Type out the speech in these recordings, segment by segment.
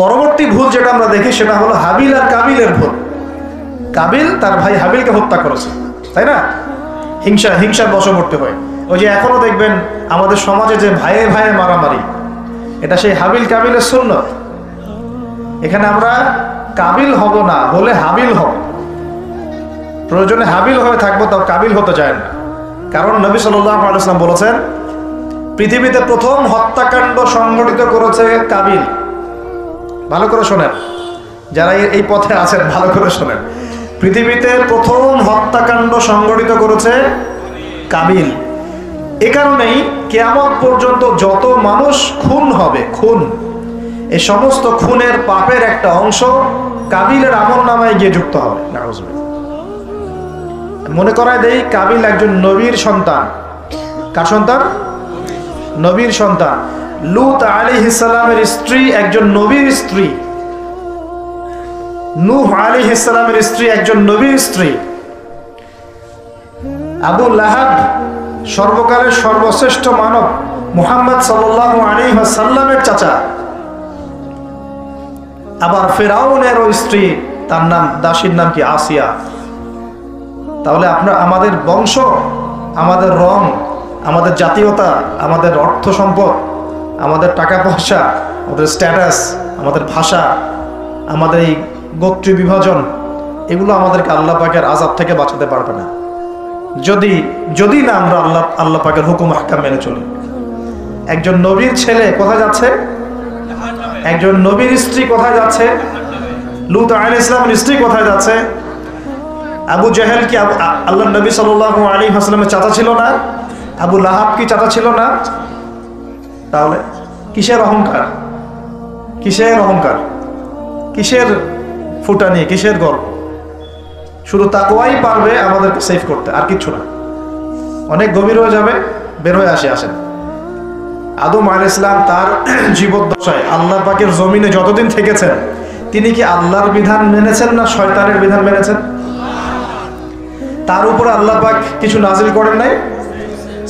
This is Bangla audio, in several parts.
পরবর্তী ভুল যেটা আমরা দেখি সেটা হলো হাবিল আর কাবিলের ভুল। কাবিল তার ভাই হাবিলকে হত্যা করেছে, তাই না? হিংসার বশবর্তী হয়। ওই যে এখনো দেখবেন আমাদের সমাজে যে ভাইয়ে ভাইয়ে মারামারি, এটা সেই হাবিল কাবিলের সুন্নত। এখানে আমরা কাবিল হব না, হলে হাবিল হব। প্রয়োজনে হাবিল হয়ে থাকবো, তাও কাবিল হতে চায় না। কারণ নবী সাল্লাল্লাহু আলাইহি ওয়াসাল্লাম বলেছেন, পৃথিবীতে প্রথম হত্যাকাণ্ড সংঘটিত করেছে কাবিল। ভালো করে শোনেন, যারা এই পথে আছেন ভালো করে শোনেন। পৃথিবীতে প্রথম হত্যাকাণ্ড সংঘটিত করেছে কাবিল। এ কারণেই কিয়ামত পর্যন্ত যত মানুষ খুন হবে, এই সমস্ত খুনের পাপের একটা অংশ কাবিলের আমলনামায় গিয়ে যুক্ত হবে। মনে করায় দেই, কাবিল একজন নবীর সন্তান। কার সন্তান? নবীর সন্তান। লূত আলাইহিস সালামের স্ত্রী একজন নবীর স্ত্রী। নূহ আলাইহিস সালামের স্ত্রী একজন নবীর স্ত্রী। আবু লাহাব সর্বকালের সর্বশ্রেষ্ঠ মানব মুহাম্মদ সাল্লাল্লাহু আলাইহি ওয়াসাল্লামের চাচা। আবার ফিরআউনের স্ত্রী, তার নাম, দাসীর নাম কি? আসিয়া। তাহলে আমাদের বংশ, আমাদের রং, আমাদের জাতীয়তা, আমাদের অর্থ সম্পদ, আমাদের টাকা পয়সা, আমাদের স্ট্যাটাস, আমাদের ভাষা, আমাদের এই গোত্রীয় বিভাজন, এগুলো আমাদেরকে আল্লাহ পাকের আযাব থেকে বাঁচাতে পারবে না, যদি না আমরা আল্লাহ পাকের হুকুম আহকাম মেনে চলি। একজন নবীর ছেলে কোথায় যাচ্ছে? একজন নবীর স্ত্রী কোথায় যাচ্ছে? লূত আলাইহিস সালামের স্ত্রী কোথায় যাচ্ছে? আবু জাহেল কি আল্লাহ নবী সাল্লাল্লাহু আলাইহি ওয়াসাল্লামের চাচা ছিল না? আবু লাহাব কি চাচা ছিল না? তাহলে কিসের অহংকার, কিসের ফুটানি, কিসের গর্ব? শুধু তাকওয়াই পারবে আমাদেরকে সেভ করতে, আর কিচ্ছু না। অনেক গভীর হয়ে যাবে, বের হয়ে আসেন। আদম আলাইহিস সালাম তার জীবদ্দশায় আল্লাহ পাকের জমিনে যতদিন থেকেছেন, তিনি কি আল্লাহর বিধান মেনেছেন না শয়তানের বিধান মেনেছেন? তার উপরে আল্লাহ পাক কিছু নাজিল করেন নাই?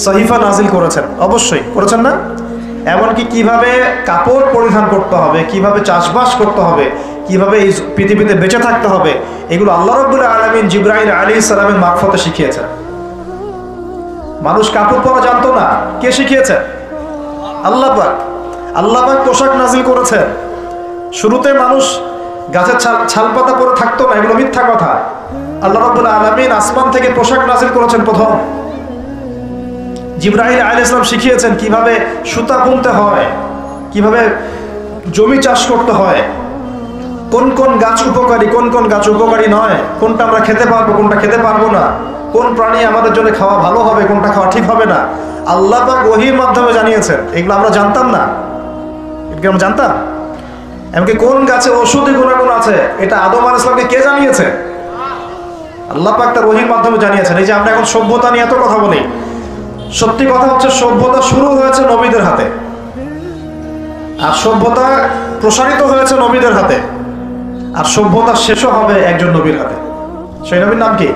সহিফা নাজিল করেছেন, অবশ্যই করেছেন না? এমনকি কিভাবে কাপড় পরিধান করতে হবে, কিভাবে চাষবাস করতে হবে, কিভাবে এই পৃথিবীতে বেঁচে থাকতে হবে, এগুলো আল্লাহ রাব্বুল আলামিন জিবরাইল আলাইহিস সালামের মারফতে শিখিয়েছেন। মানুষ কাপড় পরা জানতো না, কে শিখিয়েছে? আল্লাহ পাক। আল্লাহ পাক পোশাক নাজিল করেছেন। শুরুতে মানুষ গাছের ছালপাতা পরে থাকতো না, এগুলো মিথ্যা কথা। আল্লাহ রাব্বুল আলামিন আসমান থেকে পোশাক নাজিল করেছেন প্রথম। জিবরাইল আলাইহিস সালাম শিখিয়েছেন কিভাবে সুতা বুনতে হয়, কিভাবে জমি চাষ করতে হয়, কোন কোন গাছ উপকারী, কোন কোন গাছ উপকারী নয়, কোনটা আমরা খেতে পারবো, কোনটা খেতে পারবো না, কোন প্রাণী আমাদের জন্য খাওয়া ভালো হবে, কোনটা খাওয়া ঠিক হবে না, আল্লাহ পাক ওহীর মাধ্যমে জানিয়েছেন। এগুলো আমরা জানতাম না, এটা আমরা জানতাম। এমনকি কোন গাছে ঔষধি গুণাগুণ আছে, এটা আদম আলাইহিস সালামকে কে জানিয়েছে? আল্লাহ পাক তার ওহীর মাধ্যমে জানিয়েছেন। এই যে আমরা এখন সভ্যতা নিয়ে এত কথা বলি, সত্যি কথা হচ্ছে সভ্যতা শুরু হয়েছে নবীদের হাতে, আর সভ্যতা প্রসারিত হয়েছে নবীদের হাতে, আর সভ্যতা শেষও হবে একজন নবীর হাতে। সেই নবীর নাম কি?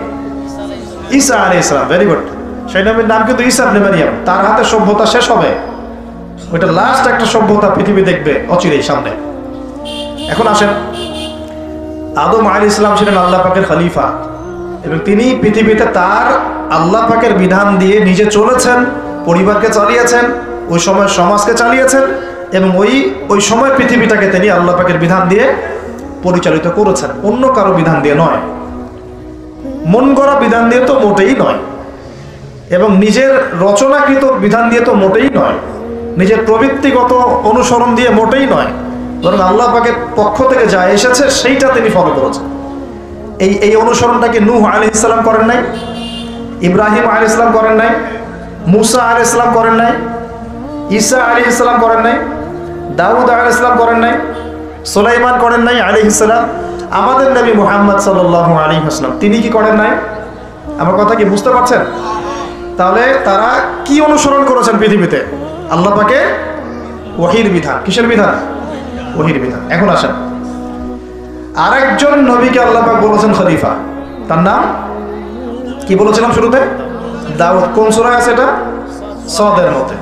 ঈসা আলাইহিস সালাম। Very good. সেই নবীর নাম কিন্তু ঈসা ইবনে মারইয়াম। তার হাতে সভ্যতা শেষ হবে। ওইটা লাস্ট একটা সভ্যতা পৃথিবী দেখবে অচিরেই সামনে। এখন আসেন, আদম আলাইহিস সালাম ছিলেন আল্লাহ পাকের খলিফা, এবং তিনি পৃথিবীতে তার আল্লাহ পাকের বিধান দিয়ে নিজে চলেছেন, পরিবারকে চালিয়েছেন, ওই সময় সমাজকে চালিয়েছেন, এবং ওই সময় পৃথিবীটাকে তিনি আল্লাহ পাকের বিধান দিয়ে পরিচালিত করেছেন, অন্য কারো বিধান দিয়ে নয়, মন গড়া বিধান দিয়ে তো মোটেই নয়, এবং নিজের রচনাকৃত বিধান দিয়ে তো মোটেই নয়, নিজের প্রবৃত্তিগত অনুসরণ দিয়ে মোটেই নয়, বরং আল্লাহ পাকের পক্ষ থেকে যা এসেছে সেইটা তিনি ফলো করেছেন। এই অনুসরণটাকে নূহ আলাইহিস সালাম করেন নাই, ইব্রাহিম আলাইহিস সালাম করেন নাই, মুসা আলাইহিস সালাম করেন নাই, ঈসা আলাইহিস সালাম করেন নাই, দাউদ আলাইহিস সালাম করেন নাই, সুলাইমান করেন নাই আলাইহিস সালাম। আমাদের নবী মুহাম্মদ সাল্লাল্লাহু আলাইহি ওয়াসাল্লাম তিনি কি করেন নাই? আমার কথা কি বুঝতে পারছেন? তাহলে তারা কি অনুসরণ করেছেন পৃথিবীতে? আল্লাহ পাকের ওহীর বিধান। কিসের বিধান? ওহীর বিধান। এখন আসেন, আরেকজন নবীকে আল্লাহ পাক বলেছেন খলিফা, তার নাম কি বলেছিলাম শুরুতে? দাউদ। কোন সূরায় আছে এটা? সদের মধ্যে।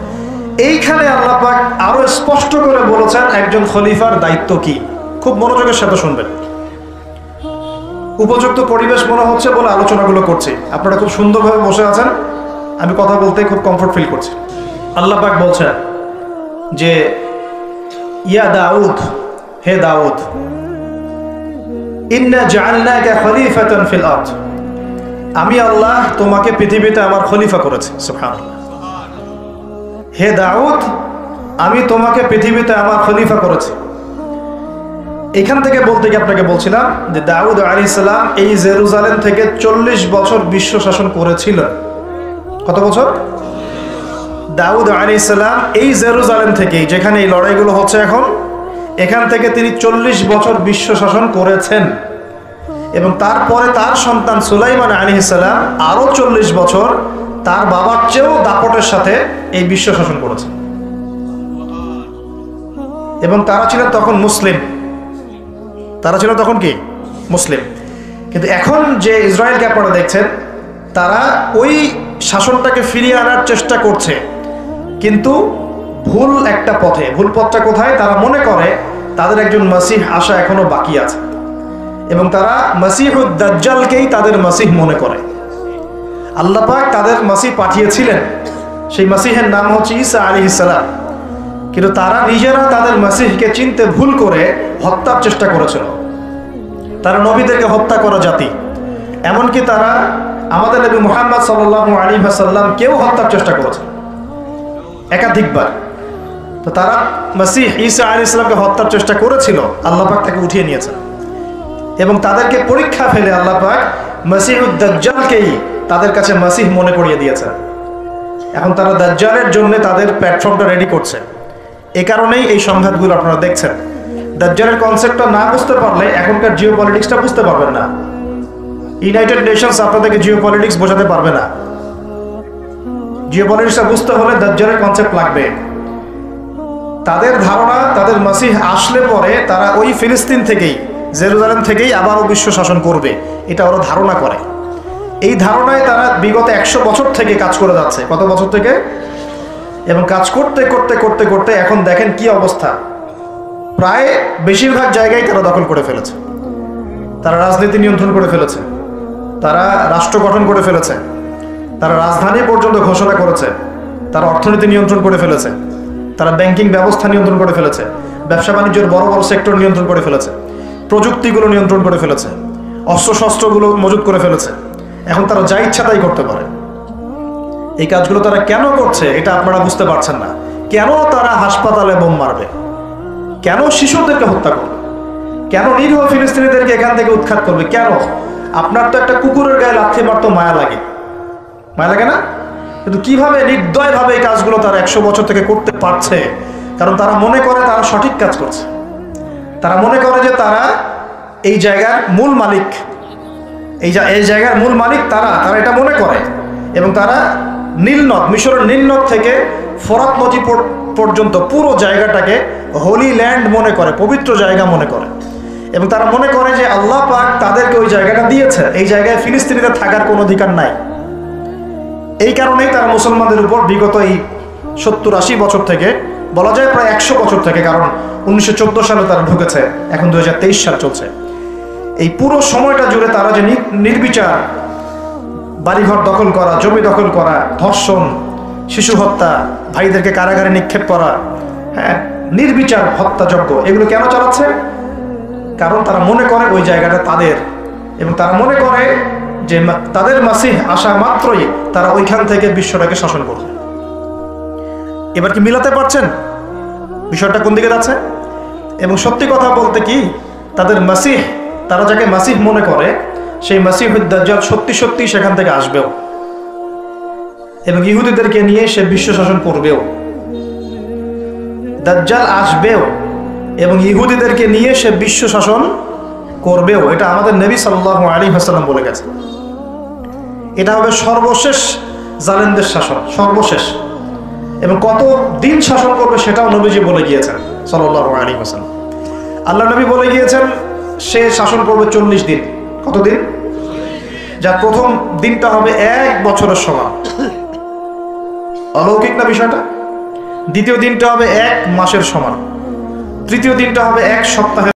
এইখানে আল্লাহ পাক আরো স্পষ্ট করে বলেছেন একজন খলিফার দায়িত্ব কি। খুব মনোযোগের সাথে শুনবেন। উপযুক্ত পরিবেশ মনে হচ্ছে বলে আলোচনাগুলো করছি, আপনারা খুব সুন্দরভাবে বসে আছেন, আমি কথা বলতে খুব কমফোর্ট ফিল করছি। আল্লাহ পাক বলছেন যে ইয়া দাউদ, হে দাউদ, ইন্না জাআলনাকা খলিফাতান ফিল আরদ, আমি আল্লাহ তোমাকে পৃথিবীতে আমার খলিফা করেছি। সুবহানাল্লাহ। হে দাউদ, আমি তোমাকে পৃথিবীতে আমার খলিফা করেছি। এখান থেকে বলতে গিয়ে আপনাকে বলছিলাম যে দাউদ আলাইহিস সালাম এই জেরুজালেম থেকে 40 বছর বিশ্ব শাসন করেছিলেন। কত বছর? দাউদ আলাইহিস সালাম এই জেরুজালেম থেকেই, যেখানে এই লড়াইগুলো হচ্ছে এখন, এখান থেকে তিনি 40 বছর বিশ্ব শাসন করেছেন। এবং তারপরে তার সন্তান সুলাইমান আলাইহিস সালাম আরো 40 বছর তার বাবার চেয়েও দাপটের সাথে এই বিশ্ব শাসন করেছেন। এবং তারা ছিলেন তখন মুসলিম, তারা ছিল তখন কি মুসলিম। কিন্তু এখন যে ইসরায়েলকে আপনারা দেখছেন, তারা ওই শাসনটাকে ফিরিয়ে আনার চেষ্টা করছে, কিন্তু ভুল একটা পথে। ভুল পথটা কোথায়? তারা মনে করে তাদের একজন মাসিহ আসা এখনো বাকি আছে, এবং তারা মাসিহুদ দাজ্জালকেই তাদের মাসিহ মনে করে। আল্লাহ পাক তাদের মাসিহ পাঠিয়েছিলেন, সেই মাসিহের নাম হচ্ছে ঈসা আলাইহিস সালাম, কিন্তু তারা নিজেরা তাদের মাসিহকে চিনতে ভুল করে হত্যার চেষ্টা করেছিল। তারা নবীদেরকে হত্যা করা জাতি, এমনকি তারা আমাদের নবী মুহাম্মদ সাল্লাল্লাহু আলাইহি ওয়াসাল্লামকেও হত্যার চেষ্টা করেছে একাধিকবার। তো তারা মাসিহ ঈসা আলাইহিস সালামকে হত্যার চেষ্টা করেছিল, আল্লাহ পাক তাকে উঠিয়ে নিয়েছেন। এবং তাদেরকে পরীক্ষা ফেলে আল্লাহ পাক মাসিহুদ দাজ্জালকেই তাদের কাছে মাসিহ মনে করিয়ে দিয়েছেন। এখন তারা দাজ্জালের জন্য তাদের প্ল্যাটফর্মটা রেডি করছে। এই কারণেই এই সংঘাতগুলো আপনারা দেখছেন। দাজ্জালের কনসেপ্টটা না বুঝতে পারলে এখনকার জিওপলিটিক্সটা বুঝতে পারবেন না। ইউনাইটেড নেশনস আপনাদেরকে জিওপলিটিক্স বোঝাতে পারবে না। জিওপলিটিক্সটা বুঝতে হলে দাজ্জালের কনসেপ্ট লাগবে। তাদের ধারণা তাদের মাসিহ আসলে পরে তারা ওই ফিলিস্তিন থেকেই, জেরুজালেম থেকেই আবারও বিশ্ব শাসন করবে, এটা ওরা ধারণা করে। এই ধারণায় তারা বিগত 100 বছর থেকে কাজ করে যাচ্ছে। কত বছর থেকে? এবং কাজ করতে করতে করতে করতে এখন দেখেন কি অবস্থা। প্রায় বেশিরভাগ জায়গায় তারা দখল করে ফেলেছে। তারা রাজনীতি নিয়ন্ত্রণ করে ফেলেছে, তারা রাষ্ট্র গঠন করে ফেলেছে, তারা রাজধানী পর্যন্ত ঘোষণা করেছে, তারা অর্থনীতি নিয়ন্ত্রণ করে ফেলেছে, তারা ব্যাংকিং ব্যবস্থা নিয়ন্ত্রণ করে ফেলেছে, ব্যবসা বাণিজ্যের বড় বড় সেক্টর নিয়ন্ত্রণ করে ফেলেছে, প্রযুক্তিগুলো নিয়ন্ত্রণ করে ফেলেছে, অস্ত্রশস্ত্রগুলো মজুত করে ফেলেছে। এখন তারা যা ইচ্ছা তাই করতে পারে। এই কাজগুলো তারা কেন করছে এটা আপনারা বুঝতে পারছেন না। কেন তারা হাসপাতালে বোম মারবে? কেন শিশুদেরকে হত্যা করবে? কেন নিরীহ ফিলিস্তিনিদেরকে এখান থেকে উৎখাত করবে? কেন? আপনার তো একটা কুকুরের গায়ে লাথি মারতো মায়া লাগে, মায়া লাগে না? কিন্তু কিভাবে নির্দয়ভাবে এই কাজগুলো তারা 100 বছর থেকে করতে পারছে? কারণ তারা মনে করে তারা সঠিক কাজ করছে। তারা মনে করে যে তারা এই জায়গার মূল মালিক, এই জায়গার মূল মালিক তারা এটা মনে করে। এবং তারা নীলনদ, মিশরের নীলনদ থেকে ফোরাত নদী পর্যন্ত পুরো জায়গাটাকে হোলি ল্যান্ড মনে করে, পবিত্র জায়গা মনে করে। এবং তারা মনে করে যে আল্লাহ পাক তাদেরকে ওই জায়গাটা দিয়েছে, এই জায়গায় ফিলিস্তিনিদের থাকার কোনো অধিকার নাই। এই কারণেই তারা মুসলমানদের উপর বিগত এই 70-80 বছর থেকে, বলা যায় প্রায় 100 বছর থেকে, কারণ 1914 সালে তারা ঢুকেছে, এখন 2023 সাল চলছে, এই পুরো সময়টা জুড়ে তারা যে নির্বিচার বাড়িঘর দখল করা, জমি দখল করা, ধর্ষণ, শিশু হত্যা, ভাইদেরকে কারাগারে নিক্ষেপ করা, হ্যাঁ, নির্বিচার হত্যাযজ্ঞ, এগুলো কেন চালাচ্ছে? কারণ তারা মনে করে ওই জায়গাটা তাদের, এবং তারা মনে করে যে তাদের মাসিহ আসা মাত্রই তারা ওইখান থেকে বিশ্বটাকে শাসন করবে। এবার কি মিলাতে পারছেন বিষয়টা কোন দিকে যাচ্ছে? এবং সত্যি কথা বলতে কি, তাদের মাসিহ, তারা যাকে মাসিহ মনে করে, সেই মাসিহুদ দাজ্জাল সত্যি সত্যি সেখান থেকে আসবেও, এবং ইহুদিদেরকে নিয়ে সে বিশ্ব শাসন করবেও। দাজ্জাল আসবেও এবং ইহুদিদেরকে নিয়ে সে বিশ্ব শাসন করবেও। এটা আমাদের নবী সাল্লাল্লাহু আলাইহি ওয়াসাল্লাম বলে গেছে। এটা হবে সর্বশেষ জালেমদের শাসন, সর্বশেষ। এবং কত দিন শাসন করবে সেটাও নবীজি বলে গিয়েছেন সাল্লাল্লাহু আলাইহি ওয়াসাল্লাম। আল্লাহ নবী বলে গিয়েছেন সে শাসন করবে 40 দিন। কতদিন? যার প্রথম দিনটা হবে 1 বছরের সমান। অলৌকিক না বিষয়টা? দ্বিতীয় দিনটা হবে 1 মাসের সমান। তৃতীয় দিনটা হবে 1 সপ্তাহের